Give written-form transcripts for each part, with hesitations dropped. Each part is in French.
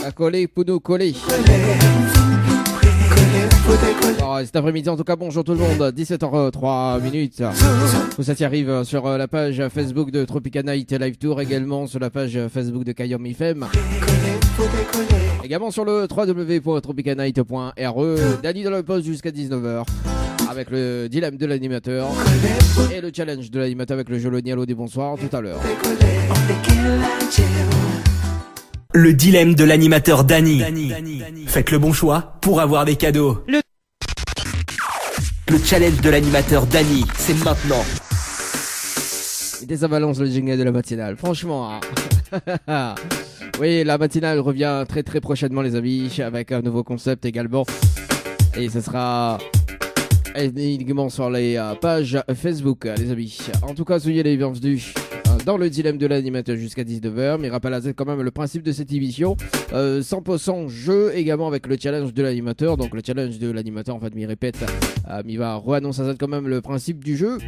À coller, Pounou, coller. Bon, cet après-midi, en tout cas, bonjour tout le monde. 17h03 minutes. Tout ça qui arrive sur la page Facebook de Tropica Night Live Tour, également sur la page Facebook de Kayom FM. Également sur le www.tropicanight.re. Danny dans le poste jusqu'à 19h. Avec le dilemme de l'animateur et le challenge de l'animateur avec le jeu Nialo des bonsoirs tout à l'heure. Le dilemme de l'animateur Danny. Faites le bon choix pour avoir des cadeaux. Le challenge de l'animateur Danny, c'est maintenant. Et ça balance le jingle de la matinale, franchement. Hein. Oui, la matinale revient très très prochainement les amis, avec un nouveau concept également. Et ce sera uniquement sur les pages Facebook les amis. En tout cas, soyez les bienvenus dans le dilemme de l'animateur jusqu'à 19h. Mais rappelle à Z quand même le principe de cette émission, 100% jeu également avec le challenge de l'animateur. Donc le challenge de l'animateur en fait m'y répète, il va re-annoncer à Z quand même le principe du jeu.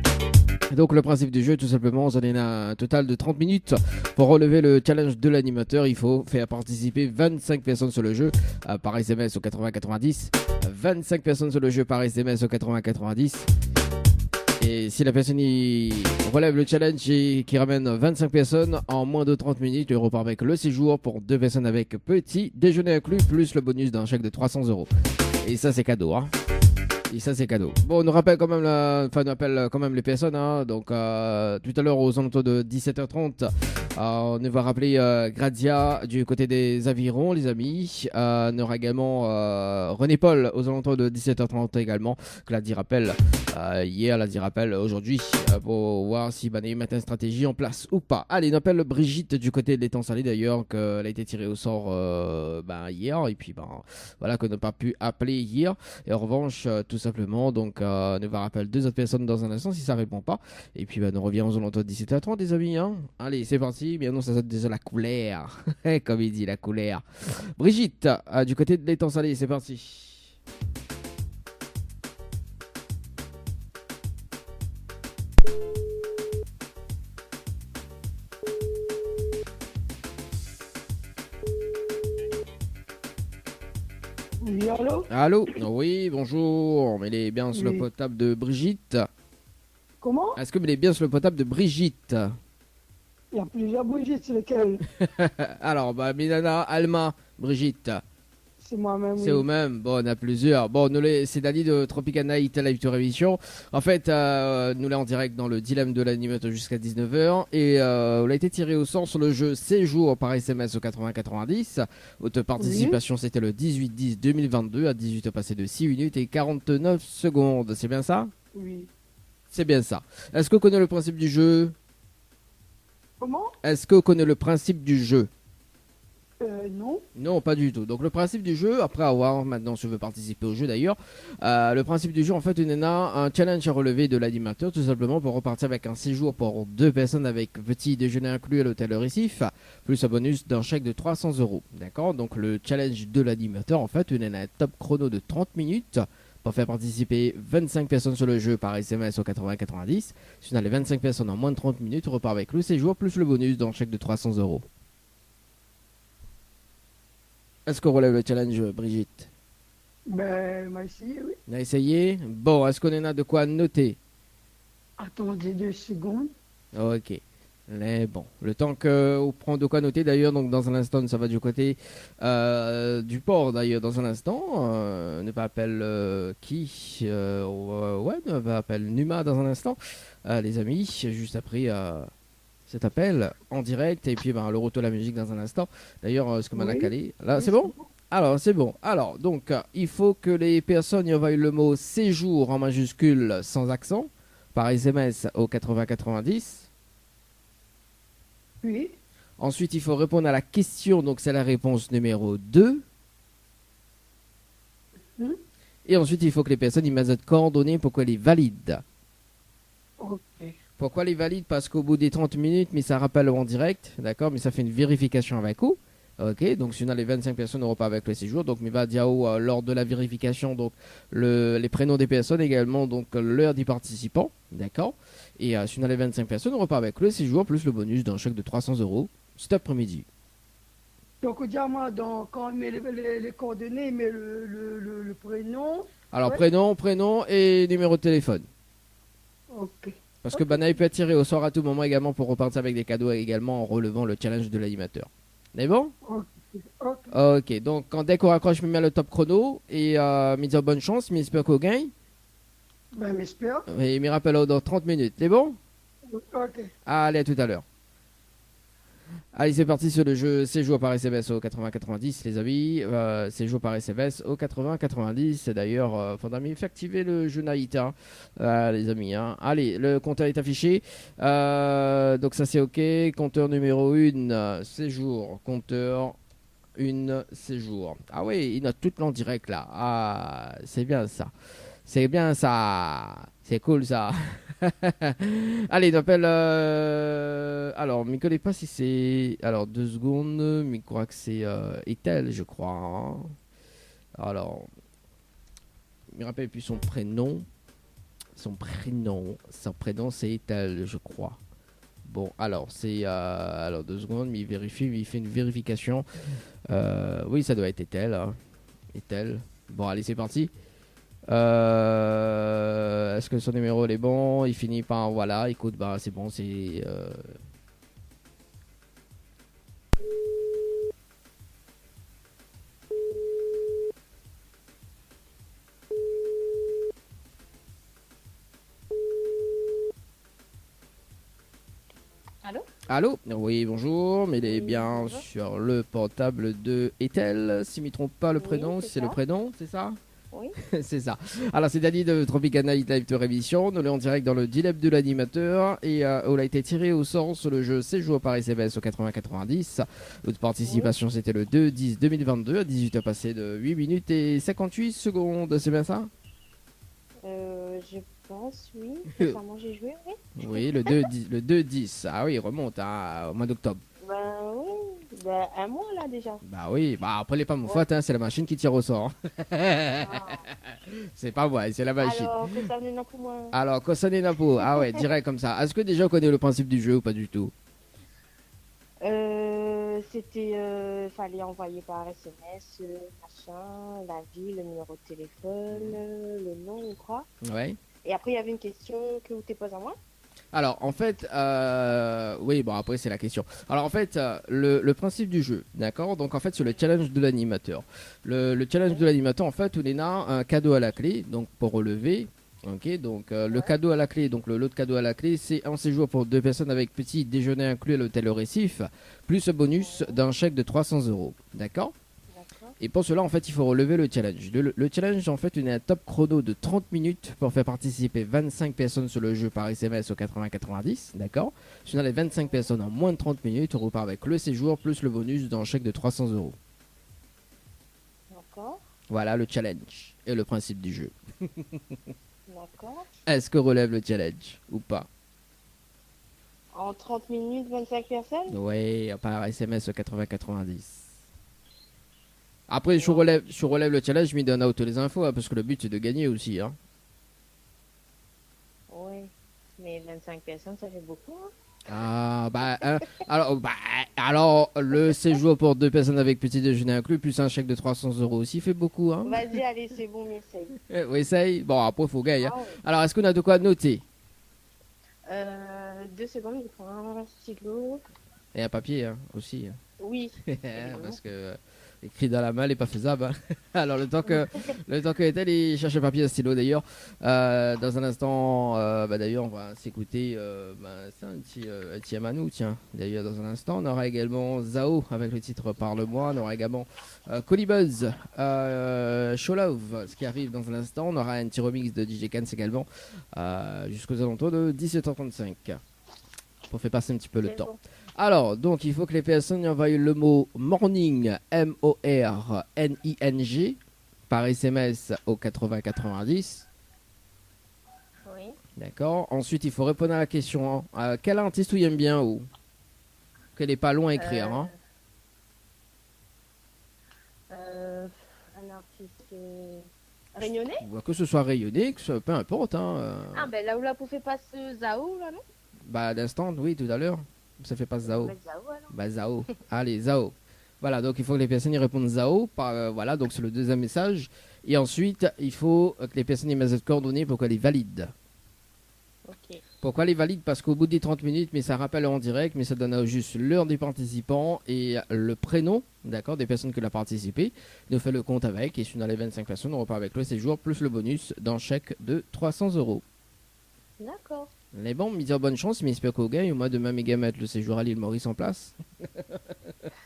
Donc le principe du jeu tout simplement, vous en a un total de 30 minutes pour relever le challenge de l'animateur. Il faut faire participer 25 personnes sur le jeu par SMS au 80-90. 25 personnes sur le jeu par SMS au 80-90. Et si la personne y relève le challenge et qui ramène 25 personnes en moins de 30 minutes, il repart avec le séjour pour 2 personnes avec petit déjeuner inclus, plus le bonus d'un chèque de 300 €. Et ça c'est cadeau hein. Et ça c'est cadeau. Bon, on nous rappelle quand même on appelle quand même les personnes hein. Donc tout à l'heure aux alentours de 17h30, on va rappeler Gradia du côté des avirons les amis. On aura également René Paul aux alentours de 17h30 également. Que l'a dit rappel hier, l'a dit rappel aujourd'hui pour voir si les matin stratégie en place ou pas. Allez, on appelle Brigitte du côté de l'étang salé d'ailleurs, qu'elle a été tirée au sort hier et puis voilà qu'on n'a pas pu appeler hier. Et en revanche tout simplement donc on va rappeler 2 autres personnes dans un instant si ça répond pas. Et puis nous reviens aux alentours de 17h30 les amis hein. Allez, c'est parti. Bien non, ça sonne déjà la couleur. Comme il dit la couleur. Brigitte du côté de l'étang salé, c'est parti. Oui, allô? Allô? Oui, bonjour. Mais il est bien sur le potable de Brigitte. Comment? Est-ce que vous êtes bien sur le potable de Brigitte? Il y a plusieurs Brigitte, c'est lequel? Alors, Milana, Alma, Brigitte. C'est moi-même. C'est vous-même. Bon, on a plusieurs. Bon, c'est Dali de Tropica Night Live Tour Émission. En fait, nous là en direct dans le dilemme de l'animateur jusqu'à 19h. Et on a été tiré au sort sur le jeu séjour par SMS au 80-90. Votre participation, c'était le 18-10-2022 à 18h passé de 6 minutes et 49 secondes. C'est bien ça? Oui. C'est bien ça. Est-ce que vous connaissez le principe du jeu? Comment? Est-ce que vous connaissez le principe du jeu? Non. Non, pas du tout. Donc le principe du jeu, après avoir, maintenant si je veux participer au jeu d'ailleurs, le principe du jeu en fait, on a un challenge à relever de l'animateur tout simplement pour repartir avec un séjour pour 2 personnes avec petit déjeuner inclus à l'hôtel Récif, plus un bonus d'un chèque de 300 €. D'accord? Donc le challenge de l'animateur en fait, on a un top chrono de 30 minutes pour faire participer 25 personnes sur le jeu par SMS au 80-90. Si on a les 25 personnes en moins de 30 minutes, on repart avec le séjour plus le bonus d'un chèque de 300 €. Est-ce qu'on relève le challenge, Brigitte? On a essayé, oui. On a essayé. Bon, est-ce qu'on en a de quoi noter? Attendez 2 secondes. Ok. Mais bon, le temps qu'on prend de quoi noter d'ailleurs, donc dans un instant, ça va du côté du port d'ailleurs, dans un instant. On va appeler qui on va appeler Numa dans un instant, les amis, juste après cet appel en direct et puis le retour de la musique dans un instant. D'ailleurs, ce que m'en a calé. Là, c'est bon? Alors, c'est bon. Alors, donc, il faut que les personnes y envoient le mot séjour en majuscule sans accent par SMS au 80-90. Oui. Ensuite, il faut répondre à la question, donc c'est la réponse numéro 2. Et ensuite, il faut que les personnes y mettent de coordonnées pour qu'elles les valident. Ok. Pourquoi les valide? Parce qu'au bout des 30 minutes, mais ça rappelle en direct, d'accord, mais ça fait une vérification avec vous. Ok, donc si on a les 25 personnes, on repart avec le séjour. Donc, mais va dire lors de la vérification, donc les prénoms des personnes également, donc l'heure des participants, d'accord. Et si on a les 25 personnes, on repart avec le séjour plus le bonus d'un chèque de 300 € cet après-midi. Donc, au diamant, quand on met les coordonnées, il met le prénom. Alors, Ouais. prénom et numéro de téléphone. Ok. Parce que Ok. Bana, il peut être tiré au sort à tout moment également pour repartir avec des cadeaux également en relevant le challenge de l'animateur. C'est bon? Ok. Ok. Ok, donc dès qu'on raccroche, je me mets le top chrono et me dire bonne chance, mais j'espère qu'on gagne. Ben, j'espère. Et il me rappelle dans 30 minutes. C'est bon? Ok. Allez, à tout à l'heure. Allez, c'est parti sur le jeu. C'est joué par SMS au 80-90, les amis. C'est joué par SMS au 80-90. C'est d'ailleurs, faudra mieux faire activer le jeu Naïta, les amis. Hein. Allez, le compteur est affiché. Donc, ça, c'est OK. Compteur numéro 1, séjour. Compteur 1, séjour. Ah oui, il note tout en direct là. Ah, c'est bien ça. C'est bien ça. C'est cool ça. Allez, il m'appelle. Alors, je ne connais pas si c'est. Alors, 2 secondes. Mais je crois que c'est Ethel, je crois. Hein. Alors, je me rappelle plus son prénom. Son prénom, c'est Ethel, je crois. Bon, alors, c'est. Alors, 2 secondes. Mais il vérifie. Il fait une vérification. Oui, ça doit être Ethel. Hein. Ethel. Bon, allez, c'est parti. Est-ce que son numéro il est bon? Il finit par voilà, écoute, bah c'est bon, c'est Allô? Allô? Oui, bonjour, mais il est Oui, bien bonjour. sur le portable de Ethel, si je ne me trompe pas le Oui, prénom, c'est c'est le ça. prénom, c'est ça? Oui. C'est ça. Alors, c'est Danny de Tropicana Night Live de Révision. Nous sommes en direct dans le dilemme de l'animateur. Et on a été tiré au sort sur le jeu 16 jours par SMS au 80-90. Votre participation, c'était le 2-10-2022 à 18h passé de 8 minutes et 58 secondes. C'est bien ça? Je pense, oui. Récemment, j'ai joué, oui. Oui, le 2-10. Le 2-10. Ah oui, il remonte hein, au mois d'octobre. Ben oui. Ben, un mois, là, déjà. Bah oui, bah après, les pas mon faute, hein, c'est la machine qui tire au sort. Ah. C'est pas moi, c'est la machine. Alors, que ça venait pour moi. Alors, Kosane Napo, ah ouais, direct comme ça. Est-ce que déjà on connaît le principe du jeu ou pas du tout? C'était... fallait envoyer par SMS, machin, la ville, le numéro de téléphone, le nom, je crois. Ouais. Et après, il y avait une question que vous te posez à moi. Alors, en fait, oui, bon, après, c'est la question. Alors, en fait, le principe du jeu, d'accord? Donc, en fait, c'est le challenge de l'animateur. Le challenge de l'animateur, en fait, on a un cadeau à la clé, donc pour relever. Ok, donc le cadeau à la clé, donc l'autre cadeau à la clé, c'est un séjour pour 2 personnes avec petit déjeuner inclus à l'hôtel au Récif, plus un bonus d'un chèque de 300 €. D'accord? D'accord. Et pour cela, en fait, il faut relever le challenge. Le challenge, en fait, il est un top chrono de 30 minutes pour faire participer 25 personnes sur le jeu par SMS au 80-90. D'accord? Si on a les 25 personnes en moins de 30 minutes, on repart avec le séjour plus le bonus d'un chèque de 300 €. D'accord. Voilà le challenge et le principe du jeu. D'accord. Est-ce que relève le challenge ou pas? En 30 minutes, 25 personnes? Oui, par SMS au 80-90. Après, je relève le challenge, je m'y donne toutes les infos, hein, parce que le but c'est de gagner aussi. Hein. Oui. Mais 25 personnes, ça fait beaucoup, hein? Ah, alors, le séjour pour 2 personnes avec petit déjeuner inclus, plus un chèque de 300 € aussi, fait beaucoup. Hein. Vas-y, allez, c'est bon, mais essaye. Oui, essaye. Bon, après, il faut gagner. Hein. Ah ouais. Alors, est-ce qu'on a de quoi noter? 2 secondes, je prends un stylo. Et un papier hein, aussi. Hein. Oui. Parce que écrit dans la main n'est pas faisable. Hein. Alors le temps que Ethel il cherche un papier et un stylo d'ailleurs. Dans un instant, d'ailleurs on va s'écouter. C'est un petit Amanou tiens. D'ailleurs dans un instant on aura également Zao avec le titre Parle-moi. On aura également Colibuzz, Show Love, ce qui arrive dans un instant. On aura un petit remix de DJ Kans également jusqu'aux alentours de 17h35 pour faire passer un petit peu le C'est temps. bon. Alors, donc, il faut que les personnes y envoient le mot morning, M-O-R-N-I-N-G, par SMS au 80-90. Oui. D'accord. Ensuite, il faut répondre à la question quel artiste vous aime bien ou qu'elle n'est pas loin à écrire. Hein. Un artiste réunionnais? Ou que ce soit rayonné, que ce soit, peu importe. Hein, Ah, ben là où la pouvait passer Zao, là, non? Bah, d'instant, oui, tout à l'heure. Ça fait pas Zao. Ben, Zao, alors. Bah, Zao. Allez, Zao. Voilà, donc il faut que les personnes y répondent Zao. Voilà, donc c'est le deuxième message. Et ensuite, il faut que les personnes y mettent cette coordonnée pour qu'elles les valident. Ok. Pourquoi les valide? Parce qu'au bout des 30 minutes, mais ça rappelle en direct, mais ça donne juste l'heure des participants et le prénom, d'accord, des personnes qui ont participé. Nous fait le compte avec et si on a les 25 personnes, on repart avec le séjour plus le bonus d'un chèque de 300 euros. D'accord. Mais bon, me dire bonne chance, mais j'espère qu'au gain, au mois demain, mes gars mettent le séjour à l'île Maurice en place.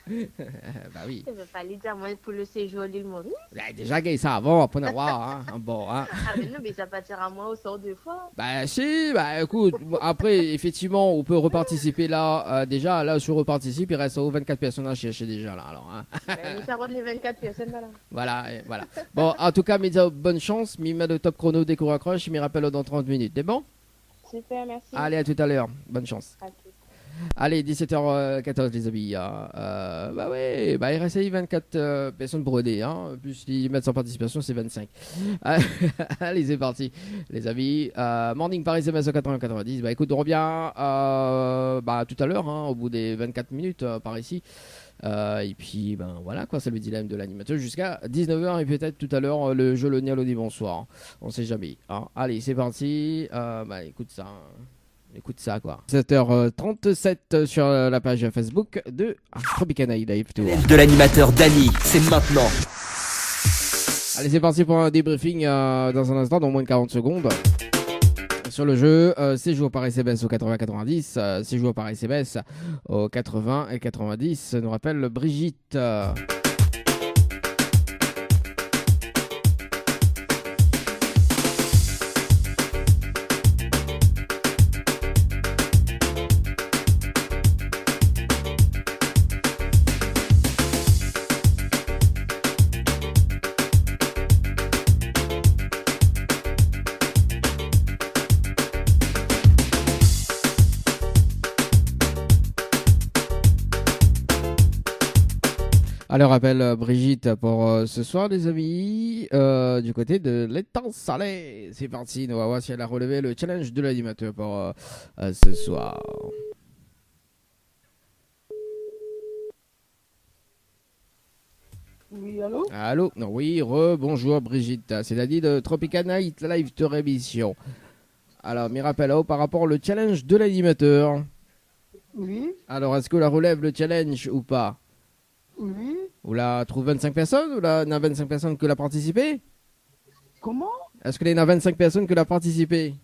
Bah oui. Il va falloir dire moi pour le séjour à l'île Maurice. Déjà, gay, ça avant, après en avoir, hein. Bon, hein. Ah mais non, mais ça partira à moi au sort deux fois. Bah si, bah écoute, après effectivement on peut reparticiper là, déjà là sur reparticipe il reste aux 24 personnes à chercher déjà là alors hein. Mais ça rend les 24 personnes là. Voilà, voilà. Bon en tout cas Média, bonne chance, m'y met le top chrono dès qu'on raccroche, il m'y rappelle dans 30 minutes, c'est bon? Super, merci. Allez à tout à l'heure, bonne chance. À tout. Allez 17h14 les amis, bah ouais, bah il reste 24 personnes pour aider, hein. Plus les mettre sans participation c'est 25. Allez c'est parti les amis, Morning Paris SMS 80-90, bah écoute on revient bah tout à l'heure hein, au bout des 24 minutes par ici. Et puis ben voilà quoi, c'est le dilemme de l'animateur jusqu'à 19h et peut-être tout à l'heure le jeu le Niel au bonsoir, on sait jamais hein. Allez c'est parti, bah écoute ça. Écoute ça quoi. 7h37 sur la page Facebook de Tropicana Live Tour. De l'animateur Dany, c'est maintenant. Allez c'est parti pour un débriefing dans un instant, dans moins de 40 secondes. Sur le jeu, séjour par SMS au 80-90, séjour par SMS au 80 et 90, nous rappelle Brigitte. Alors, rappelle Brigitte pour ce soir, les amis, du côté de l'étang salé. C'est parti, on va voir si elle a relevé le challenge de l'animateur pour ce soir. Oui, allô? Allô? Non, oui, bonjour Brigitte. C'est Dany de Tropicana Live Tour émission. Alors, me rappelle par rapport au challenge de l'animateur. Oui, Alors, est-ce que la relève le challenge ou pas? oui. Ou la trouve 25 personnes? Ou là, il y a 25 personnes qui l'ont participé? Comment? Est-ce qu'il y en a 25 personnes qui l'ont participé?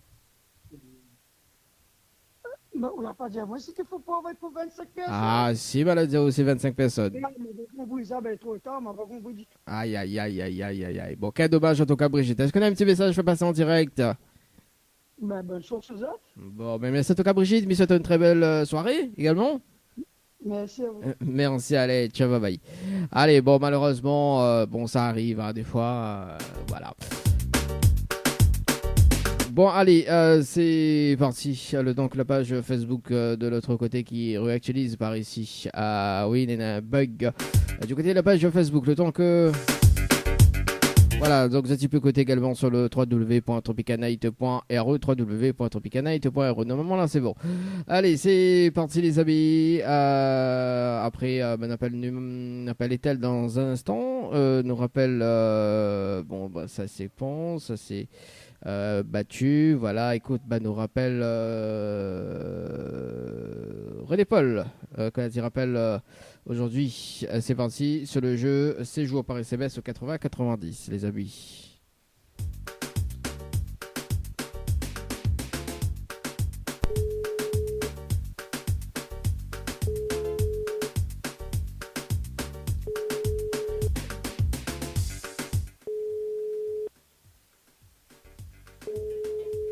Mais on l'a pas dit à moi, si qu'il faut pas avoir pour 25 personnes. Ah, si, bah, là, c'est 25 personnes. Mais on m'a compris ça, ben trop tard, on m'a pas compris du tout. Aïe, aïe, aïe, aïe, aïe, aïe, aïe. Bon, quel dommage en tout cas, Brigitte. Est-ce qu'on a un petit message à faire passer en direct? Ben, bonne chance aux autres. Bon, ben merci en tout cas, Brigitte. Mais c'était une très belle soirée également. Merci à vous. Merci, allez, ciao, bye bye. Allez, bon, malheureusement, bon, ça arrive, hein, des fois, voilà. Bon, allez, c'est parti. Donc, la page Facebook de l'autre côté qui réactualise par ici. Oui, il y a un bug. Du côté de la page Facebook, le temps que... Voilà, donc vous êtes peu côté également sur le www.tropicanight.re, www.tropicanight.re. Normalement là c'est bon. Allez, c'est parti les amis. Après, appel est-elle dans un instant. Nous rappelle, bon bah ça c'est bon, ça c'est battu. Voilà, écoute, bah nous rappelle René Paul, quand il rappelle. Aujourd'hui, c'est parti sur le jeu séjour par SMS au 80-90, les amis.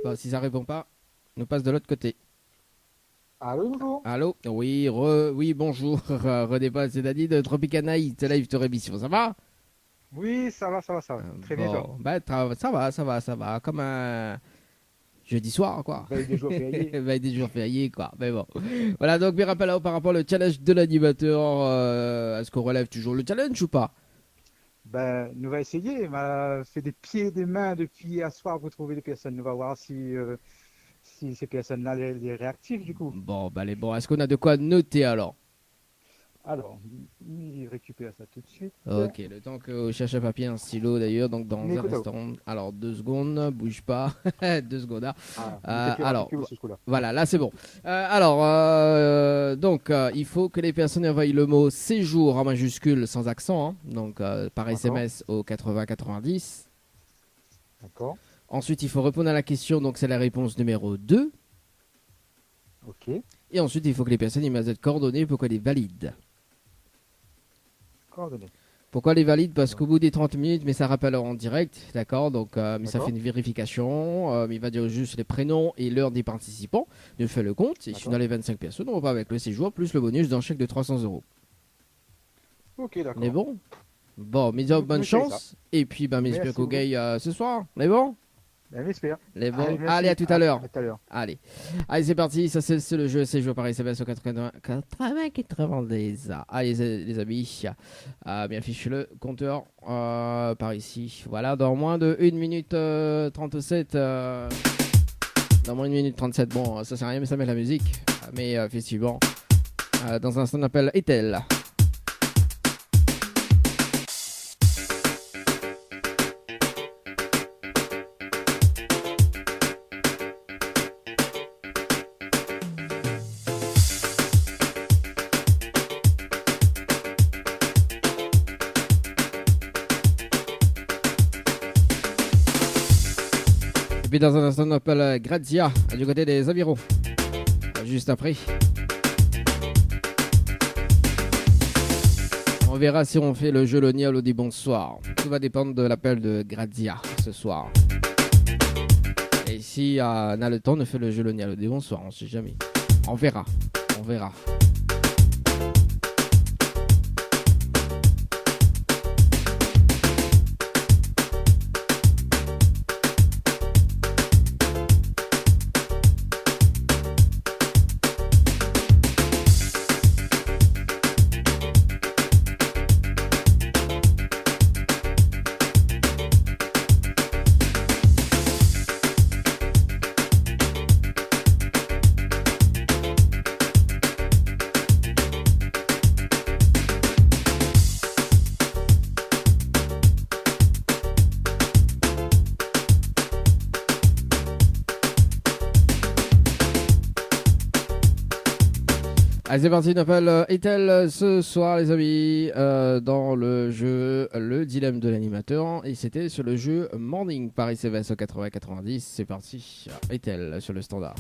Bon, si ça répond pas, on passe de l'autre côté. Allô, bonjour. Allô? Oui, oui, bonjour. Redépasse, c'est Dany de Tropicana Live Tour émission. Ça va? Oui, ça va. Très bien, toi. Bah, ça va. Comme un jeudi soir, quoi. Veille des jours fériés. Veille des jours fériés, quoi. Mais bon. Voilà, donc, mes rappels par rapport au challenge de l'animateur. Est-ce qu'on relève toujours le challenge ou pas? Ben, nous va essayer. On a fait des pieds et des mains depuis hier soir pour trouver des personnes. Nous va voir si ces personnes-là les réactivent, du coup. Bon, bah, est-ce qu'on a de quoi noter alors? Alors, il récupère ça tout de suite. Ok, le temps que je cherche un papier, un stylo d'ailleurs, donc dans Mais un écoute, instant. Alors, 2 secondes, bouge pas. 2 secondes. Hein. Il était plus Alors, rapide que ce coup-là. voilà, là c'est bon. Donc, il faut que les personnes envoient le mot séjour en majuscule sans accent, hein, donc par D'accord. SMS au 8090. D'accord. Ensuite, il faut répondre à la question, donc c'est la réponse numéro 2. Ok. Et ensuite, il faut que les personnes y mettent cette coordonnée pour qu'elle est valide. Coordonnées. Pourquoi elle est valide? Parce qu'au bout des 30 minutes, mais ça rappelle en direct, d'accord? Donc, mais ça D'accord. fait une vérification. Mais il va dire juste les prénoms et l'heure des participants. Il fait le compte. Et si D'accord. dans les 25 personnes, on va avec le séjour plus le bonus d'un chèque de 300 euros. Ok, On d'accord. est bon? Bon, mes bonne Nous essayons chance. Et puis, ben, mes Merci espères qu'au beaucoup. gay ce soir. On est bon? Ben, j'espère. On est bon. Allez, merci. Allez, à tout à l'heure. À tout à l'heure. Allez, c'est parti. Ça, c'est le jeu. C'est joué par SMS au 80 90. Allez, les amis. Bien fichu le compteur par ici. Voilà, dans moins de 1 minute 37. Dans moins de 1 minute 37. Bon, ça sert à rien, mais ça met la musique. Mais effectivement, dans un instant, on appelle Ethel. Et puis dans un instant, on appelle Grazia du côté des Avirons. Juste après. On verra si on fait le jeu le Nial ou dit bonsoir. Tout va dépendre de l'appel de Grazia ce soir. Et si on a le temps, on fait le jeu le Nial ou dit bonsoir. On sait jamais. On verra. On verra. Allez, c'est parti, on appelle Ethel ce soir, les amis, dans le jeu Le Dilemme de l'animateur. Et c'était sur le jeu Morning par SMS au 80-90. C'est parti, Ethel sur le standard.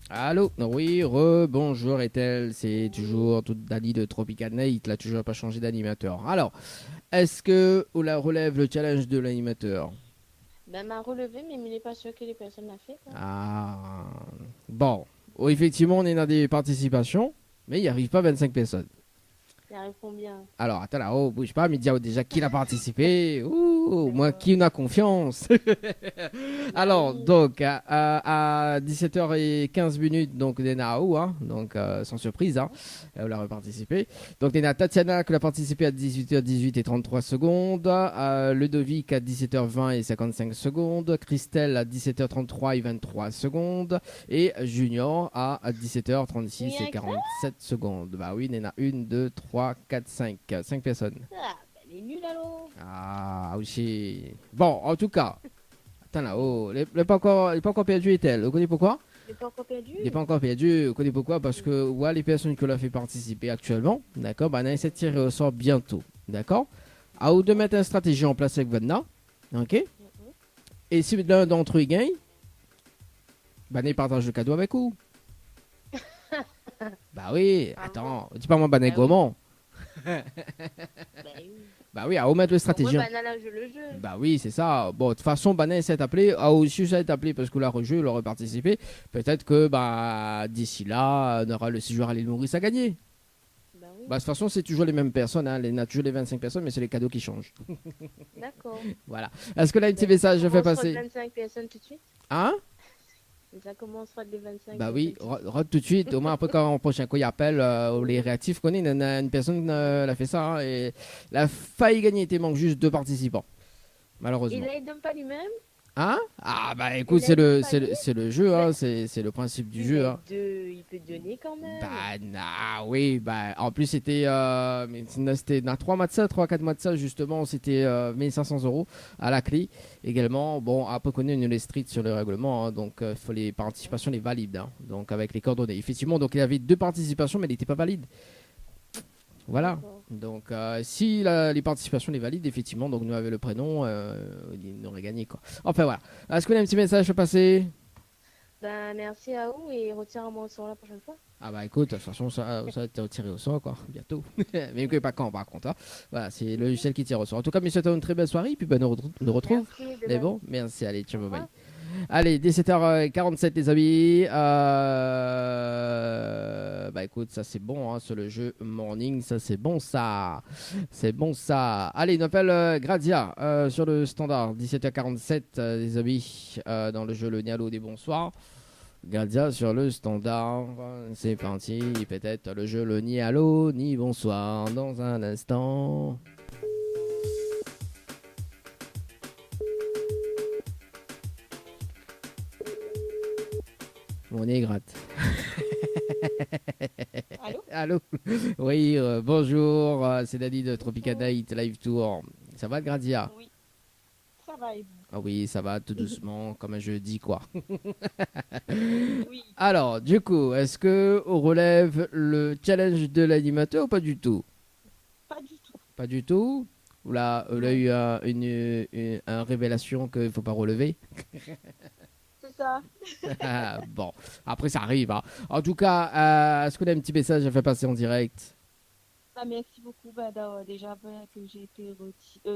Allô? Oui, bonjour Ethel, c'est toujours toute Dali de Tropical Night, là toujours pas changé d'animateur. Alors, est-ce que on la relève le challenge de l'animateur? Ben, m'a relevé, mais il n'est pas sûr que les personnes l'ont fait. Quoi. Ah, bon. Oh, effectivement, on est dans des participations, mais il n'y arrive pas 25 personnes. Il arrive combien? Alors, attends là, oh, bouge pas, mais dis déjà qui a participé. Ouh, moi, qui en a confiance. Alors, donc, à 17h15, donc, Nena Ou, hein, donc, sans surprise, hein, elle a participé. Donc, Nena Tatiana, qui a participé à 18h18 et 33 secondes. Ludovic à 17h20 et 55 secondes. Christelle à 17h33 et 23 secondes. Et Junior à 17h36 et 47 secondes. Bah oui, Nena, 1, 2, 3, 4, 5. 5 personnes. Ah, ben, elle est nulle alors. Ah, aussi. Bon, en tout cas. Attends là, oh, il n'est pas encore perdu, est-elle? Vous connaissez pourquoi? Il n'est pas encore perdu. Il n'est pas encore perdu. Vous connaissez pourquoi? Parce que ouais, les personnes que l'on fait participer actuellement, d'accord, bah, on a essayé de tirer au sort bientôt. D'accord? À vous de mettre une stratégie en place avec Vanna. Ok? Et si l'un d'entre eux gagne, bah, on partage le cadeau avec vous. Bah oui, attends, dis pas moi, bah, gourmand. Ben oui. Bah oui, à vous mettre le stratégie. Moi, ben, là, je le jeu. Bah oui, c'est ça. Bon, de toute façon, Banet s'est appelé. Ah, aussi, ça est appelé parce que la rejeu, il aurait participé. Peut-être que bah, d'ici là, on aura le séjour à l'île Maurice à gagner. Ben oui. Bah, de toute façon, c'est toujours les mêmes personnes. Hein. On a toujours les 25 personnes, mais c'est les cadeaux qui changent. D'accord. Voilà. Est-ce que là, un petit message, je fais passer? 25 personnes tout de suite. Hein? Ça commencera de 25. Bah oui, rate tout de suite. Au moins, après, quand le prochain coup, il appelle les réactifs, qu'on est, il y en a une personne qui a fait ça. Hein, et la faille gagner, il manque juste 2 participants. Malheureusement. Il ne donne pas lui-même? Hein? Ah bah écoute, c'est le jeu, hein, c'est le principe du jeu, hein. Il peut donner quand même. Bah oui, bah en plus c'était dans 3 mois de ça, 3-4 mois de ça justement, c'était 1500 € à la clé également. Bon, après qu'on une les streets sur le règlement, hein, donc il faut les participations les valides, hein, donc avec les coordonnées. Effectivement, donc il y avait 2 participations, mais elle n'était pas valide. Voilà. Donc si les participations les valides, effectivement, donc nous avait le prénom, il aurait gagné quoi. Enfin voilà. Est-ce qu'on a un petit message à passer? Ben, merci à vous et retirez-moi au sort la prochaine fois. Ah bah écoute, de toute façon ça va être tiré au sort quoi, bientôt. Mais pas quand par contre. Hein. Voilà, c'est le logiciel qui tire au sort. En tout cas, monsieur, une très belle soirée, puis ben, nous retrouve. Merci, Mais bon, merci, allez, ciao, bye bye. Allez, 17h47 les amis. Bah écoute, ça c'est bon, hein, sur le jeu Morning, ça c'est bon ça. C'est bon ça. Allez, il appelle Gradia sur le standard, 17h47 les amis, dans le jeu Le Nialo des bonsoirs. Gradia sur le standard, c'est parti, peut-être le jeu le ni allô ni bonsoir dans un instant. Mon nez gratte. Allô? Allô. Oui, bonjour, c'est Dani de Tropicana Hit Live Tour. Ça va Gradia? Oui, ça va et vous? Ah oui, ça va tout doucement, comme un jeudi quoi. Oui, Alors, du coup, est-ce que on relève le challenge de l'animateur ou pas du tout? pas du tout. Pas du tout? Ou là, il a eu une révélation qu'il ne faut pas relever? C'est ça. Bon, après ça arrive. Hein. En tout cas, est-ce qu'on a un petit message à faire passer en direct? Bah, merci beaucoup déjà que j'ai été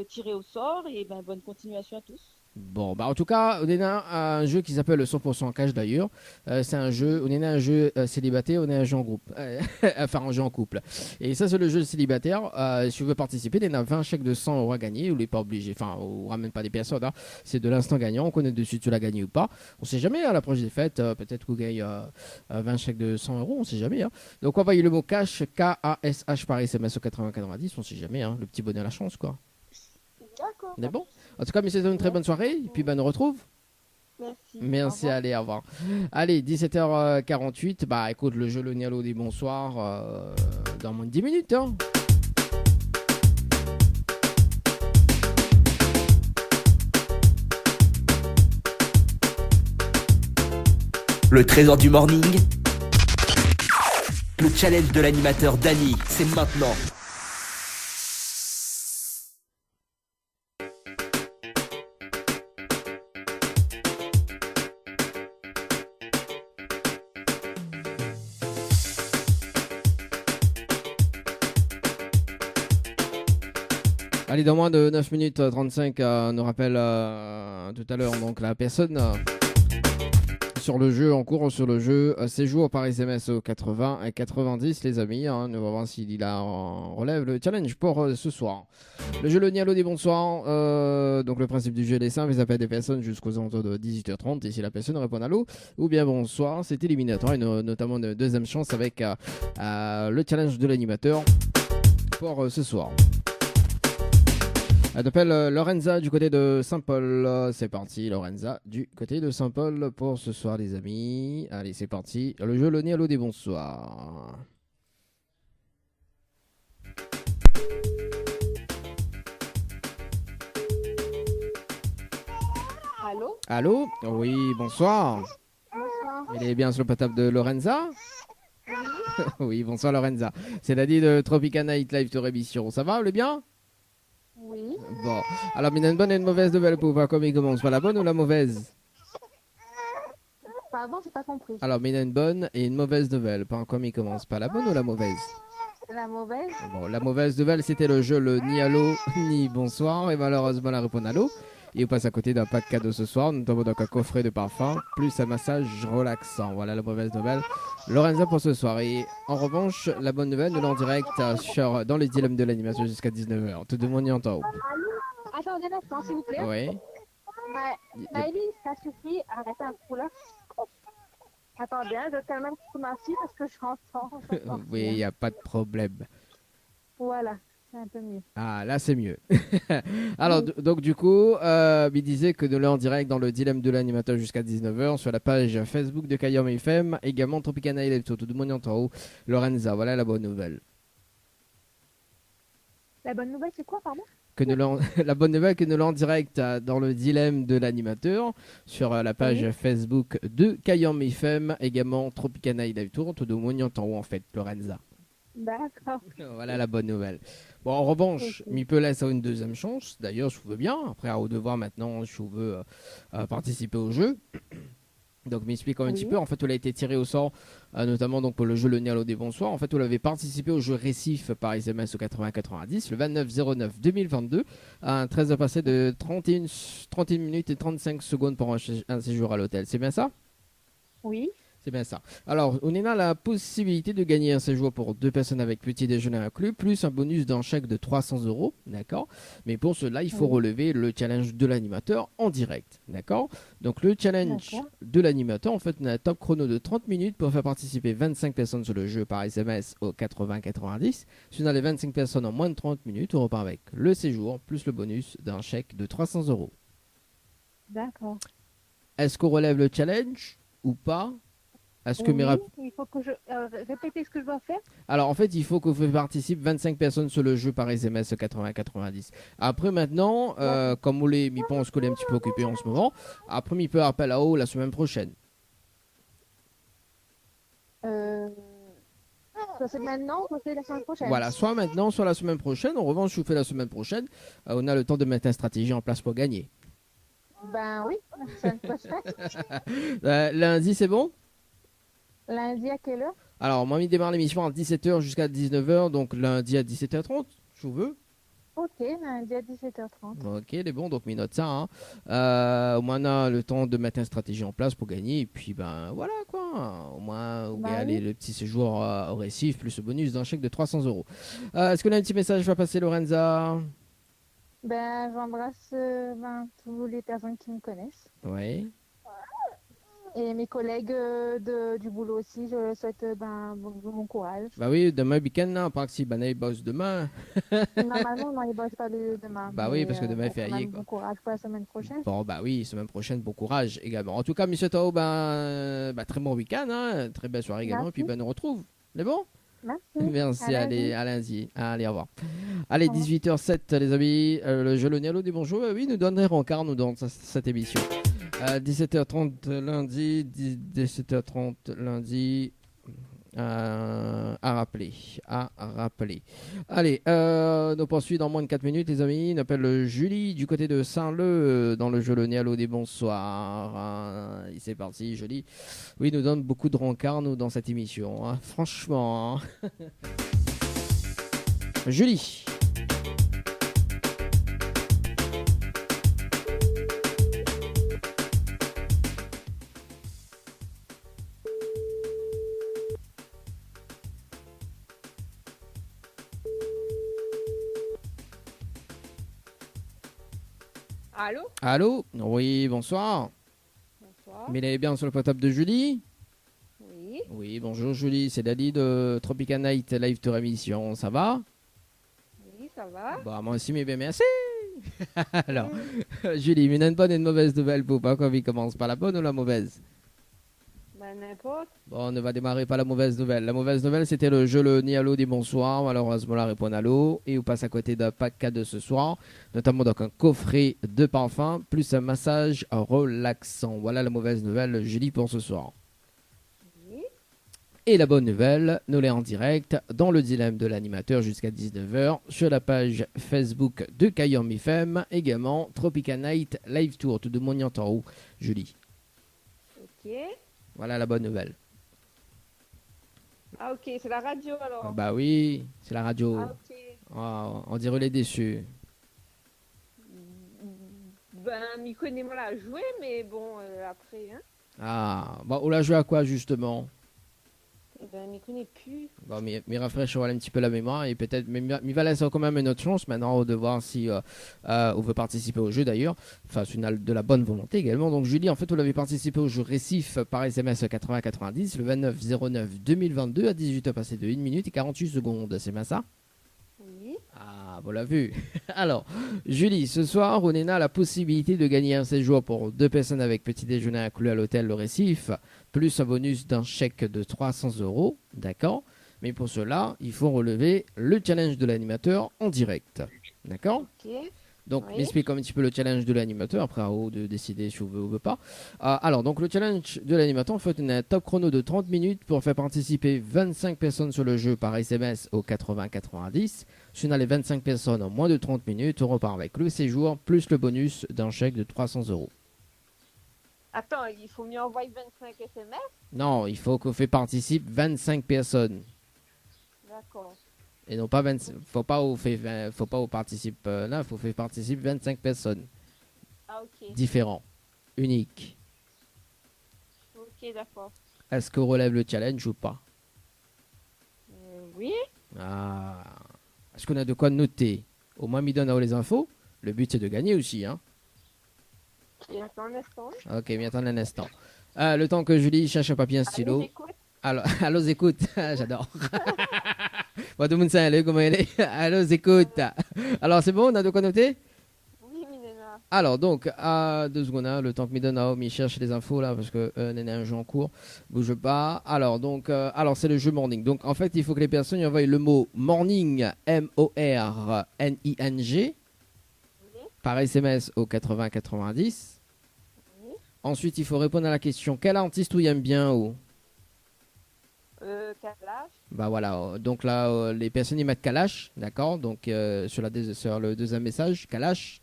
tiré au sort et bonne continuation à tous. Bon, bah en tout cas, on est dans un jeu qui s'appelle le 100% cash d'ailleurs. C'est un jeu, on est dans un jeu célibataire, on est un jeu en groupe. Enfin, un jeu en couple. Et ça, c'est le jeu célibataire. Si vous voulez participer, il y en a 20 chèques de 100 € à gagner. Vous n'êtes pas obligé, enfin, on ramène pas des personnes. Hein. C'est de l'instant gagnant. On connaît dessus si tu l'as gagné ou pas. On sait jamais, à l'approche des fêtes, peut-être que vous gagnez 20 chèques de 100 €, on sait jamais. Hein. Donc, envoyez le mot cash, K-A-S-H par SMS au 80-90, on sait jamais. Hein. Le petit bonheur à la chance, quoi. D'accord. On est bon? En tout cas, messieurs, une très bonne soirée. Et puis, nous retrouve. Merci. Merci, allez, au revoir. Allez, 17h48. Bah, écoute, le jeu Le Nialo des bonsoirs dans moins de 10 minutes. Hein. Le trésor du morning. Le challenge de l'animateur Dany, c'est maintenant. Allez, dans moins de 9 minutes 35, on nous rappelle tout à l'heure donc la personne sur le jeu, en cours sur le jeu, séjour par SMS au 80 et 90 les amis, hein, nous allons voir s'il relève le challenge pour ce soir. Le jeu Le Nialo des bonsoirs, donc le principe du jeu est simple, ils appellent des personnes jusqu'aux alentours de 18h30 et si la personne répond allô ou bien bonsoir, c'est éliminatoire et notamment une deuxième chance avec le challenge de l'animateur pour ce soir. Elle t'appelle Lorenza du côté de Saint-Paul. C'est parti, Lorenza du côté de Saint-Paul pour ce soir, les amis. Allez, c'est parti. Le jeu Le Nialo des bonsoirs. Allô? Allô? Oui, bonsoir. Bonsoir. Il est bien sur le potable de Lorenza? Oui, bonsoir Lorenza. C'est Dany de Tropicana Hit Live Tour émission. Ça va, vous allez bien? Oui. Bon, alors, il y a une bonne et une mauvaise nouvelle pour voir comment il commence. Pas la bonne ou la mauvaise? Pardon, j'ai pas compris. Alors, il y a une bonne et une mauvaise nouvelle. Pas comment il commence. Pas la bonne ou la mauvaise? La mauvaise? Bon, la mauvaise nouvelle, c'était le jeu le ni allô ni bonsoir. Et malheureusement, la réponse allô. Et on passe à côté d'un pack cadeau ce soir, notamment donc un coffret de parfum, plus un massage relaxant. Voilà la mauvaise nouvelle. Lorenza pour ce soir. Et en revanche, la bonne nouvelle, nous l'en direct dans les dilemmes de l'animation jusqu'à 19h. Tout le monde y entend. Attendez un instant, s'il vous plaît. Oui. Maëlys, ça suffit, arrêtez un coup là. Attendez, je vais calmer un petit peu ma fille parce que je suis en Oui, il n'y a pas de problème. Voilà. c'est un peu mieux. Ah, là, c'est mieux. Alors, donc, du coup, il disait que de là en direct dans le dilemme de l'animateur jusqu'à 19h sur la page Facebook de Kayom FM, également Tropicana et tout le monde en haut. Lorenza, voilà la bonne nouvelle. La bonne nouvelle, c'est quoi, pardon? Que la bonne nouvelle que nous l'en direct dans le dilemme de l'animateur sur la page Facebook de Kayom FM, également Tropicana et Tour, tout le monde en haut en fait, Lorenza. D'accord. Voilà la bonne nouvelle. Bon, en revanche, il peut laisser une deuxième chance. D'ailleurs, je veux bien. Après, à haut devoir maintenant, je veux participer au jeu. Donc, m'explique un petit peu. En fait, il a été tiré au sort, notamment donc, pour le jeu Le Nialo des Bonsoirs. En fait, il avait participé au jeu Récif par SMS au 80-90, le 29-09-2022, à un 13 de passé de 31 minutes et 35 secondes pour un séjour à l'hôtel. C'est bien ça? Oui. C'est bien ça. Alors, on a la possibilité de gagner un séjour pour 2 personnes avec petit déjeuner inclus, plus un bonus d'un chèque de 300 €, d'accord? Mais pour cela, il faut relever le challenge de l'animateur en direct, d'accord? Donc, le challenge de l'animateur, en fait, on a un top chrono de 30 minutes pour faire participer 25 personnes sur le jeu par SMS au 80-90. Si on a les 25 personnes en moins de 30 minutes, on repart avec le séjour, plus le bonus d'un chèque de 300 €. D'accord. Est-ce qu'on relève le challenge ou pas? Est-ce que il faut que je répéter ce que je dois faire. Alors en fait, il faut que vous participez 25 personnes sur le jeu par SMS 80-90. Après maintenant, comme vous les mi pense qu'on est un petit peu occupé en ce moment, après il peut appeler là-haut la semaine prochaine. Soit c'est maintenant, soit c'est la semaine prochaine. Voilà, soit maintenant, soit la semaine prochaine. En revanche, je vous fais la semaine prochaine. On a le temps de mettre une stratégie en place pour gagner. Ben oui, la semaine prochaine. Lundi, c'est bon? Lundi à quelle heure? Alors, moi, il démarre l'émission à 17h jusqu'à 19h, donc lundi à 17h30, je vous veux. Ok, lundi à 17h30. Ok, c'est bon, donc note ça. Hein. Au moins, on a le temps de mettre une stratégie en place pour gagner. Et puis, ben voilà quoi. Au moins, vous gagnez le petit séjour au récif, plus le bonus d'un chèque de 300 €. Est-ce qu'on a un petit message à passer, Lorenza? Ben, j'embrasse toutes les personnes qui me connaissent. Oui. Et mes collègues du boulot aussi, je leur souhaite bon courage. Bah oui, demain week-end, à part que si ils bossent demain. Normalement, non, ils ne bossent pas demain. Bah oui, parce que demain est férié. Bon courage pour la semaine prochaine. Bon, bah oui, semaine prochaine, bon courage également. En tout cas, monsieur Tao, très bon week-end, hein, très belle soirée également. Et puis, on nous retrouve. C'est bon? Merci. Merci, allez, à lundi. Allez, au revoir. Allez, 18h07, les amis. Le jeu Le Nialo des Bonjours, oui, nous donne des rencarts, nous, dans cette émission. 17h30 lundi, 17h30 lundi, à rappeler. Allez, nous poursuivons dans moins de 4 minutes, les amis. On appelle Julie du côté de Saint-Leu dans le jeu Le Nialo des Bonsoirs. C'est parti, Julie. Oui, nous donne beaucoup de rencarts, nous, dans cette émission. Hein. Franchement. Hein. Julie. Allô? Allô? Oui, bonsoir. Bonsoir. Mais elle est bien sur le portable de Julie? Oui. Oui, bonjour Julie, c'est Dali de Tropica Night Live Tour Émission. Ça va? Oui, ça va. Bah, moi aussi, mais bien merci. Alors, Julie, une bonne et une mauvaise nouvelle pour pas qu'on commence par la bonne ou la mauvaise? Ben, n'importe. Bon, on va démarrer par la mauvaise nouvelle. La mauvaise nouvelle, c'était le jeu Le Nialo des Bonsoirs. Malheureusement, la répond à l'eau. Et on passe à côté d'un pack cadeau ce soir. Notamment donc un coffret de parfum plus un massage relaxant. Voilà la mauvaise nouvelle, Julie, pour ce soir. Oui. Et la bonne nouvelle, nous l'est en direct dans le dilemme de l'animateur jusqu'à 19h sur la page Facebook de Kayom FM. Également Tropica Night Live Tour. Tout de mon en haut, Julie. Ok. Voilà la bonne nouvelle. Ah, ok, c'est la radio alors. Ah bah oui, c'est la radio. Ah, ok. Oh, on dirait les déçus. Ben, m'y connaît moi à jouer, mais bon, après, hein. Ah, bon, on l'a joué à quoi justement? Ben, m'y connaît plus. Bon, mais rafraîchir un petit peu la mémoire et peut-être, mais il va laisser quand même une autre chance maintenant de voir si on veut participer au jeu d'ailleurs. Enfin, c'est de la bonne volonté également. Donc Julie, en fait, vous l'avez participé au jeu Récif par SMS 80-90 le 29-09-2022 à 18h passé de 1 minute et 48 secondes. C'est bien ça? Oui. Ah, vous l'avez vu. Alors, Julie, ce soir, Onena a la possibilité de gagner un séjour pour 2 personnes avec petit déjeuner inclus à l'hôtel Le Récif, plus un bonus d'un chèque de 300 €. D'accord? Mais pour cela, il faut relever le challenge de l'animateur en direct. D'accord? Ok. Donc, Oui. m'explique un petit peu le challenge de l'animateur, après à vous de décider si vous veut ou veut pas. Alors, donc le challenge de l'animateur, en fait, on a un top chrono de 30 minutes pour faire participer 25 personnes sur le jeu par SMS au 80-90. Si on a les 25 personnes en moins de 30 minutes, on repart avec le séjour plus le bonus d'un chèque de 300 €. Attends, il faut mieux envoyer 25 SMS? Non, il faut qu'on fait participer 25 personnes. D'accord. Et non pas 25. Faut pas où participe là, faut faire participer 25 personnes. Ah, ok. Différents. Uniques. Ok, d'accord. Est-ce qu'on relève le challenge ou pas? Oui. Ah. Est-ce qu'on a de quoi noter? Au moins, il donne les infos. Le but, c'est de gagner aussi. Hein. Et attends un instant. Ok, mais attends un instant. Le temps que Julie cherche un papier et un Allô, stylo. j'écoute. Alors, allô, écoute. J'adore. Bon, tout le monde sait allô, comment elle est. Allô, écoute. Alors, c'est bon, on a de quoi noter? Oui, Milena. Alors, donc, à 2 secondes, hein, le temps que Midonao m'y cherche les infos là, parce que Néné a un jeu en cours. Bouge pas. Alors, donc, c'est le jeu morning. Donc, en fait, il faut que les personnes y envoient le mot morning, M-O-R-N-I-N-G, par SMS au 80-90. Ensuite, il faut répondre à la question quel artiste vous aime bien ou Kalash. bah voilà, donc là, les personnes y mettent Kalash, d'accord. Donc, sur le deuxième message, Kalash,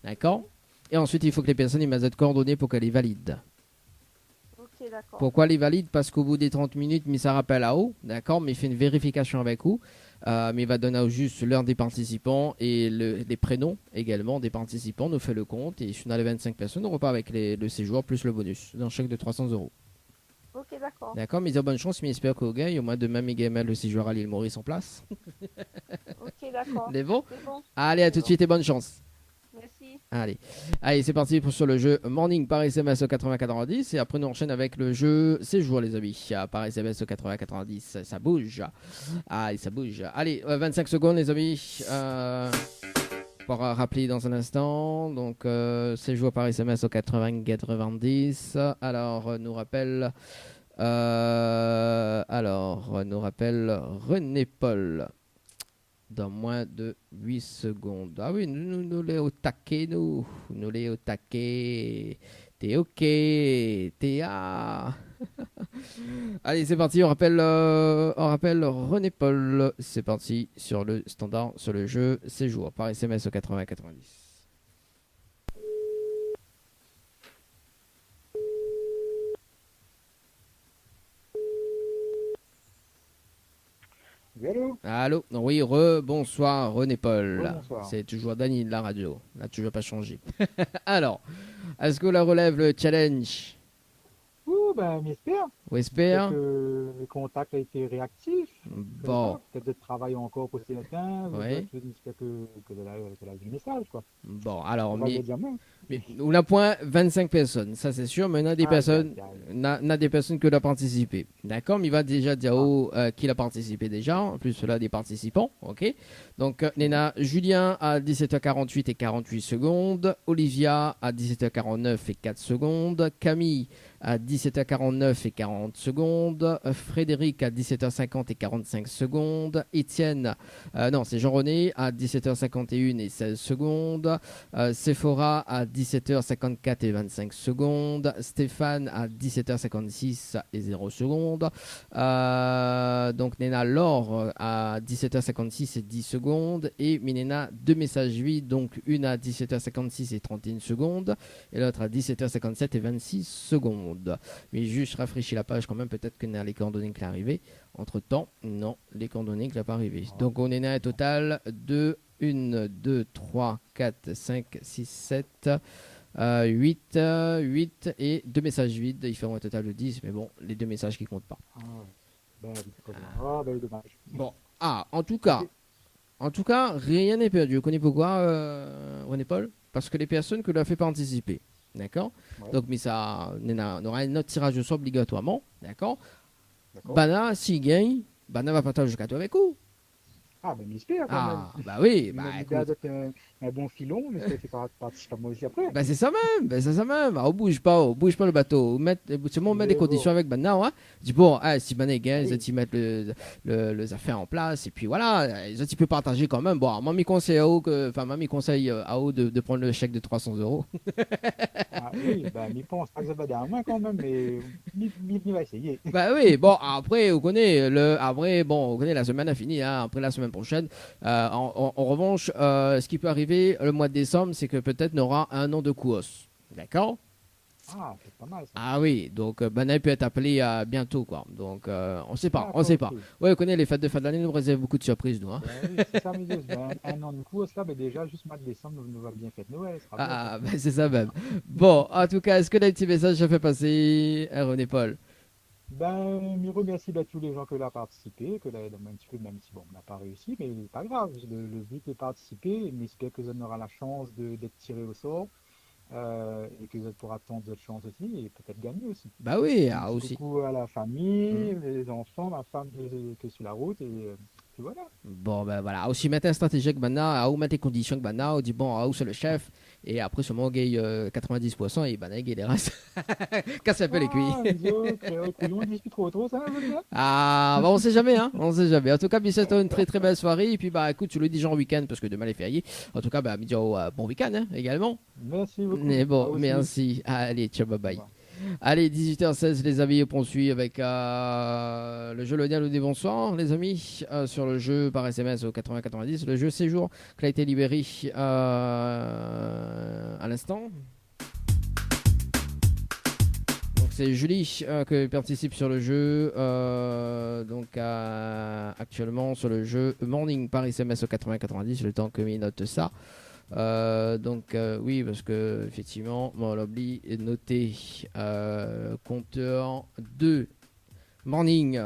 d'accord. Et ensuite, il faut que les personnes y mettent des coordonnées pour qu'elles les valident. Ok, d'accord. Pourquoi les valide? Parce qu'au bout des 30 minutes, mais ça rappelle à haut, d'accord, mais il fait une vérification avec vous, mais il va donner juste l'heure des participants et les prénoms également des participants, nous fait le compte, et si on a les 25 personnes, on repart avec le séjour plus le bonus, d'un chèque de 300 €. Ok, d'accord. D'accord, mais bonne chance, mais j'espère qu'au gagne, au moins demain, mes gamins, le séjour à l'île Maurice en place. Ok, d'accord. C'est bon? C'est bon. Allez, à tout de suite et bonne chance. Merci. Allez, c'est parti sur le jeu Morning par SMS au 80-90 et après nous enchaîne avec le jeu Séjour les amis. Par SMS au 80-90, ça bouge. Ça bouge. Allez, 25 secondes les amis. Pour rappeler dans un instant. Donc Séjour par SMS au 80-90. Alors nous rappelle René Paul. Dans moins de 8 secondes. Ah oui, nous les au taquet, nous les au taquet. T'es ok, t'es à. Allez, c'est parti, on rappelle René Paul. C'est parti sur le standard, sur le jeu Séjour par SMS au 80-90. Allô? Allô? Oui, bonsoir René Paul. Bonsoir. C'est toujours Dany de la radio. Là, tu veux pas changer. Alors, est-ce que la relève le challenge? Ouh, ben, j'espère. On espère. Que le contact a été réactif. Bon, Peut-être de travailler encore pour certains. Ouais. Peut-être que de la du message, quoi. bon, alors, On va mais le dire même. on a point 25 personnes, ça c'est sûr, mais on a des personnes, n'a des personnes qui ont participé. D'accord, mais il va déjà dire qui a participé déjà, en plus cela des participants, ok. Donc, Néna, Julien à 17h48 et 48 secondes, Olivia à 17h49 et 4 secondes, Camille à 17h49 et 40 secondes, Frédéric à 17h50 et 45 secondes, Étienne, non c'est Jean-René à 17h51 et 16 secondes, Sephora à 17h54 et 25 secondes, Stéphane à 17h56 et 0 secondes, donc Néna Laure à 17h56 et 10 secondes, et Minéna 2 messages vides, donc une à 17h56 et 31 secondes, et l'autre à 17h57 et 26 secondes. Mais juste rafraîchis la page quand même, peut-être que Néna les coordonnées qui sont arrivées. Entre temps, non, les coordonnées qui sont pas arrivées. Donc on est à un total de 1, 2, 3, 4, 5, 6, 7, 8 et 2 messages vides. Ils feront un total de 10, mais bon, les 2 messages qui comptent pas. Dommage. Bon, en tout cas, rien n'est perdu. Vous connaissez pourquoi, René Paul? Parce que les personnes que l'on a fait participer, d'accord? Ouais. Donc, mais ça, on aura un autre tirage au sort obligatoirement, d'accord? D'accord. Bana, s'il gagne, Bana va partager le gâteau avec vous. Ah, ben, j'espère quand même. Ah, bah oui, Il bah m'a dit écoute. d'être un bon filon, mais j'espère qu'il participer à moi aussi après. Ben c'est ça même, ben c'est ça même. Ah, on bouge pas le bateau. Seulement on met des Mais conditions bon, avec maintenant. Hein. Dis bon, ah, si ben gagne, oui. ils mettent les affaires en place et puis voilà, ils ont un petit peu partagé quand même. Bon, moi, mes conseils à haut, enfin, moi, mes conseils à haut de prendre le chèque de 300 €. Ah, oui, ben, il pense pas que ça va aller à moins quand même, mais il va essayer. Bah oui, bon, après, on connaît la semaine a fini, hein, après la semaine prochaine. En revanche, ce qui peut arriver le mois de décembre, c'est que peut-être on aura un an de course. D'accord? Ah, c'est pas mal ça. Ah oui, donc Banay peut être appelé bientôt, quoi. Donc, on sait pas, on D'accord, sait pas. ok. Ouais, on connaît les fêtes de fin d'année, nous réservent beaucoup de surprises, nous. Hein. Ben oui, c'est ça, mes yeux. Ben, un an de course là, ben déjà, juste mois de décembre, nous va bien fêter Noël, ce sera bien ça. Ah, ben, c'est ça même. Bon, en tout cas, est-ce que les petits messages je fais passer à René Paul? Ben, je remercie ben, tous les gens qui ont participé, que là, un petit peu, même si bon, on n'a pas réussi, mais pas grave. Le but est de participer, mais j'espère que vous aurez la chance d'être tiré au sort et que vous pourrez attendre votre chance aussi et peut-être gagner aussi. Bah oui, Un ah, petit aussi. coucou à la Hmm. famille, les enfants, ma femme qui est sur la route et puis voilà. Bon, ben voilà. Aussi, mettre un stratégie que maintenant, à où mettre les conditions que maintenant, on dit bon, à où c'est le chef, et après, seulement, on gagne 90%, et ben, on gagne les restes. Casse un peu les Ah, couilles. les autres, couillons, on discute trop, ça, vous dire? Ah, bah, on sait jamais, hein. On sait jamais. En tout cas, puis c'était une très très belle soirée, et puis, bah, écoute, tu le dis, genre week-end, parce que demain, est férié. En tout cas, bah, me dire bon week-end, hein, également. Merci beaucoup. Mais Moi bon, aussi. merci. Allez, ciao, bye Au bye. revoir. Allez, 18h16, les amis, on poursuit avec le jeu Lonial ou des bonsoirs, les amis, sur le jeu par SMS au 80-90, le jeu Séjour qui a été libéré à l'instant. Donc c'est Julie qui participe sur le jeu, donc actuellement sur le jeu Morning par SMS au 80-90, le temps que m'y note ça. Oui, parce que effectivement, on l'oublie de noter compteur 2 morning.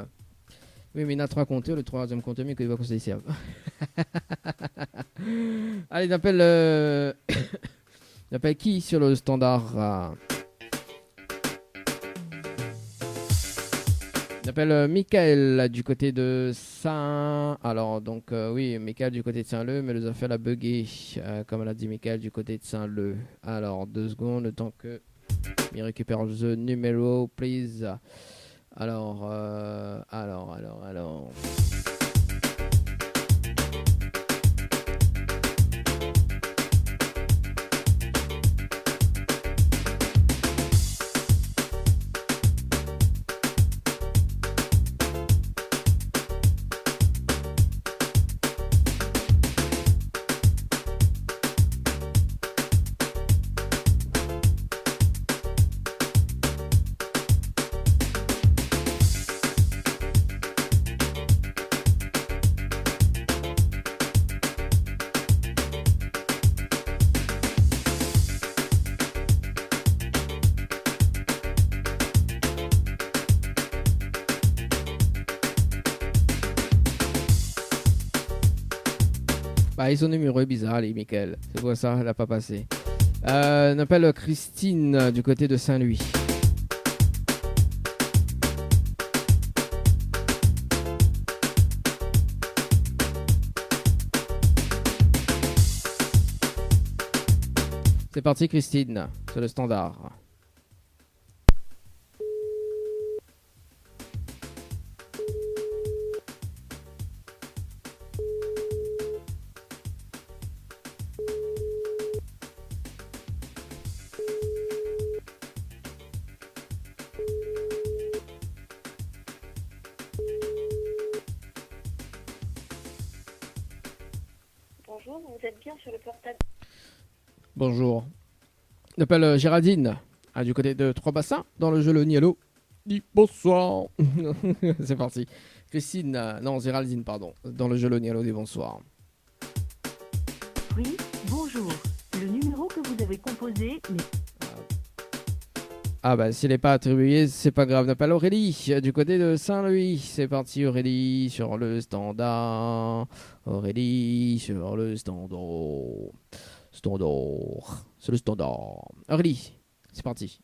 Oui, mais il y en a 3 compteurs, le troisième compteur, mais qu'il va conseiller ça. Allez, il appelle il appelle qui sur le standard Il appelle Michael du côté de Saint. Alors, donc, oui, Michael du côté de Saint-Leu, mais les affaires a bugué, comme l'a dit Michael du côté de Saint-Leu. Alors, 2 secondes, le temps que il récupère le numéro, please. Alors. Bah, son numéro est bizarre, les Michael. C'est pour ça, elle n'a pas passé. On appelle Christine du côté de Saint-Louis. C'est parti, Christine. C'est le standard. Bonjour, vous êtes bien sur le portable. Bonjour. On appelle Géraldine du côté de Trois-Bassins dans le jeu Le Nialo. Dis bonsoir. C'est parti. Christine, non, Géraldine, pardon, dans le jeu Le Nialo. Dis bonsoir. Oui, bonjour. Le numéro que vous avez composé n'est Ah bah s'il n'est pas attribué, c'est pas grave. On appelle Aurélie du côté de Saint-Louis. C'est parti Aurélie sur le standard. Aurélie sur le standard. Standard. C'est le standard. Aurélie, c'est parti.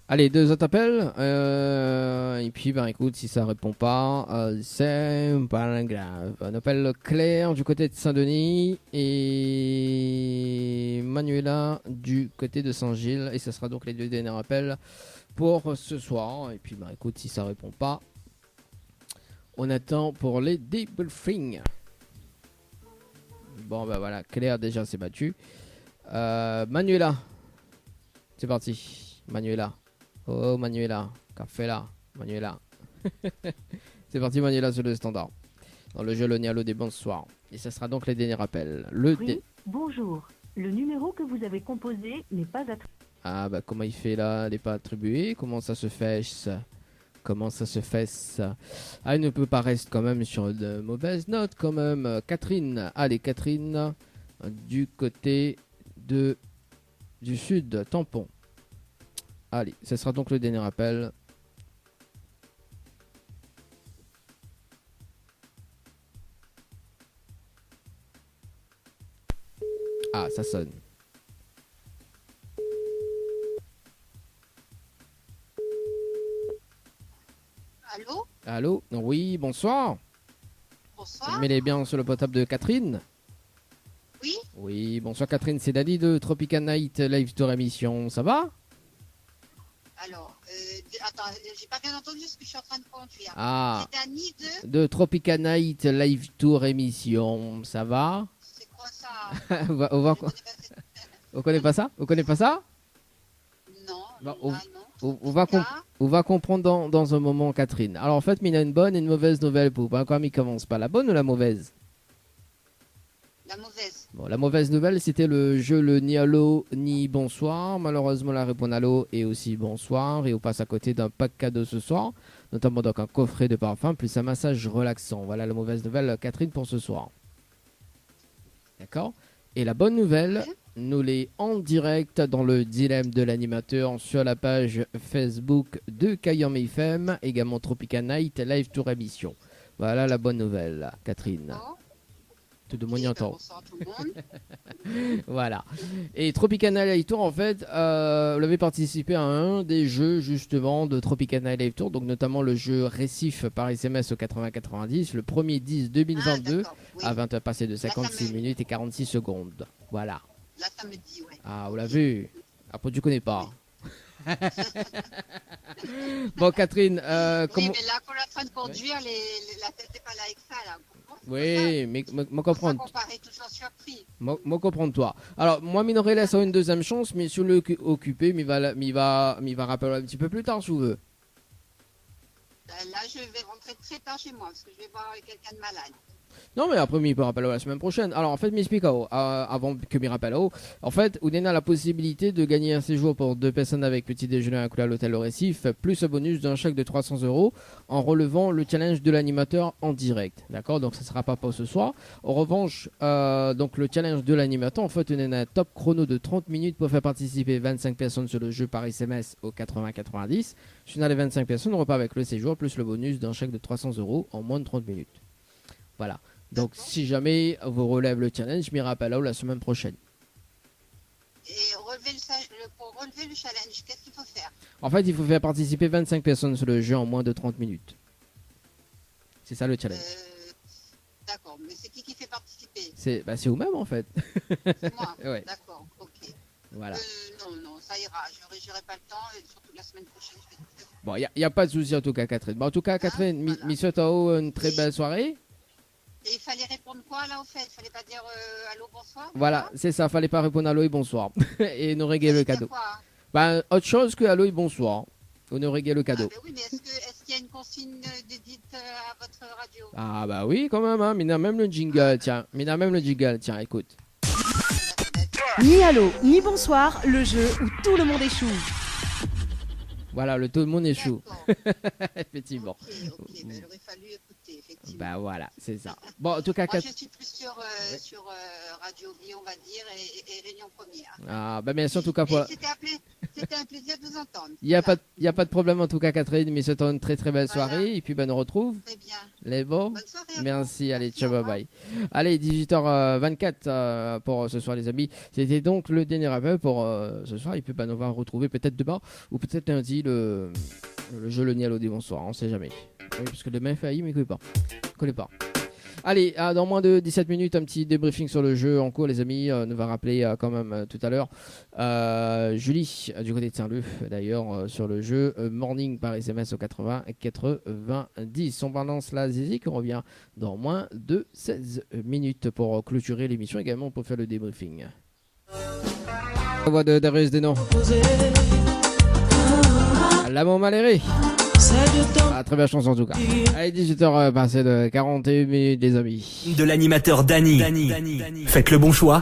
Allez, 2 autres appels. Et puis, ben écoute, si ça répond pas, c'est pas grave. On appelle Claire du côté de Saint-Denis et Manuela du côté de Saint-Gilles. Et ce sera donc les 2 derniers appels pour ce soir. Et puis, ben écoute, si ça répond pas, on attend pour les debriefings. Bon, ben voilà, Claire déjà s'est battue. Manuela, c'est parti. Manuela. Oh Manuela, café là, Manuela. C'est parti Manuela sur le standard. Dans le jeu Lonialo des bonsoirs. Et ça sera donc les derniers rappels. Oui, bonjour. Le numéro que vous avez composé n'est pas attribué. Ah bah comment il fait là, il n'est pas attribué. Comment ça se fait ça? Comment ça se fait ça? Ah, il ne peut pas rester quand même sur de mauvaises notes quand même. Catherine, allez Catherine, du côté du sud, Tampon. Allez, ce sera donc le dernier appel. Ah, ça sonne. Allô? Allô? Oui, bonsoir. Bonsoir. Mettez bien sur le portable de Catherine. Oui? Oui, bonsoir Catherine, c'est Dadi de Tropical Night Live Tour émission. Ça va? Alors, attends, j'ai pas bien entendu ce que je suis en train de conduire. Ah. C'est Annie De Tropical Night Live Tour émission. Ça va? C'est quoi ça? On connaît pas ça? Vous connaissez pas ça? Non. Bah, non. on va comprendre dans un moment, Catherine. Alors en fait, il y a une bonne et une mauvaise nouvelle pour vous. Quand il commence pas, la bonne ou la mauvaise? La mauvaise. Bon, la mauvaise nouvelle, c'était le jeu le ni allô ni bonsoir. Malheureusement, la réponse allô est aussi bonsoir. Et on passe à côté d'un pack cadeau ce soir, notamment donc un coffret de parfum plus un massage relaxant. Voilà la mauvaise nouvelle, Catherine, pour ce soir. D'accord? Et la bonne nouvelle, nous l'est en direct dans le dilemme de l'animateur sur la page Facebook de Kayam FM, également Tropical Night Live Tour émission. Voilà la bonne nouvelle, Catherine. Tout le monde y entend. Bonsoir tout le monde. Voilà. Et Tropical Night Live Tour, en fait, vous avez participé à un des jeux justement de Tropical Night Live Tour, donc notamment le jeu Récif par SMS au 80-90, le 1er 10 2022, à 20h passées de 56 minutes et 46 secondes. Voilà. Là, ça me dit, ouais. Ah, vous l'avez vu? Après, tu connais pas. Bon, Catherine, comment... Oui, mais là, quand on est en train de conduire, la tête n'est pas là avec ça, là. Oui, mais me comprendre. On paraît toujours surpris. Me comprendre toi. Alors, moi, Minoré laisse une deuxième chance, mais sur le occupé, m'y va rappeler un petit peu plus tard, si vous veux. Là, je vais rentrer très tard chez moi, parce que je vais voir quelqu'un de malade. Non, mais après, il peut rappeler la semaine prochaine. Alors, en fait, m'explique avant que m'y rappelle. En fait, vous avez la possibilité de gagner un séjour pour 2 personnes avec petit déjeuner inclus à l'hôtel au Récif, plus un bonus d'un chèque de 300 € en relevant le challenge de l'animateur en direct. D'accord? Donc, ça ne sera pas pour ce soir. En revanche, donc le challenge de l'animateur, en fait, on a un top chrono de 30 minutes pour faire participer 25 personnes sur le jeu par SMS au 80-90. Si on a les 25 personnes, on repart avec le séjour plus le bonus d'un chèque de 300 € en moins de 30 minutes. Voilà. Donc, si jamais vous relève le challenge, je m'y rappelle la semaine prochaine. Et pour relever le challenge, qu'est-ce qu'il faut faire? En fait, il faut faire participer 25 personnes sur le jeu en moins de 30 minutes. C'est ça le challenge. D'accord, mais c'est qui fait participer? C'est vous-même en fait. C'est moi. Ouais. D'accord, ok. Voilà. Non, ça ira. J'aurai pas le temps, et surtout la semaine prochaine. Bon, il n'y a pas de souci en tout cas, Catherine. Bon, en tout cas, Catherine, voilà. Miss Otao, une très belle soirée. Et il fallait répondre quoi là au fait? Il fallait pas dire allô, bonsoir? Voilà, c'est ça, fallait pas répondre allô et bonsoir. Et nous régaler le cadeau. Quoi, bah, autre chose que allô et bonsoir. On nous régale le cadeau. Ah, oui, mais est-ce qu'il y a une consigne dédite à votre radio? Ah bah oui, quand même, hein. Mais même le jingle, tiens. Tiens, écoute. Ni allô, ni bonsoir, le jeu où tout le monde échoue. Voilà, tout le monde échoue. Effectivement. Ok, ben, il aurait fallu écouter, effectivement. effectivement. Bah voilà, c'est ça. Bon, en tout cas, Moi, je suis plus sur Radio Bi, on va dire, et Réunion Première. ah, bah merci en tout cas pour. Et c'était un plaisir de vous entendre. Il n'y a pas de problème en tout cas, Catherine, mais c'est une très très belle soirée. Et puis, ben, on nous retrouve. Très bien. Les beaux. Bonne soirée à vous. Merci, allez, Merci, ciao, au bye revoir. bye. Allez, 18h24 pour ce soir, les amis. C'était donc le dernier appel pour ce soir. Et puis, ben, on va retrouver peut-être demain ou peut-être lundi le jeu Le Nialo des bonsoirs. On sait jamais. Oui, parce que demain, failli, mais connaît pas. Allez, dans moins de 17 minutes, un petit débriefing sur le jeu en cours, les amis. Nous va rappeler quand même tout à l'heure Julie, du côté de Saint-Leu, d'ailleurs, sur le jeu Morning par SMS au 80 90. On balance la Zizi qui revient dans moins de 16 minutes pour clôturer l'émission. Également, pour faire le débriefing. La voix de Darius Denon. L'amour maléré. Ah, très belle chanson en tout cas. Allez, 18h passé de 41 minutes, les amis. De l'animateur Dany. Faites le bon choix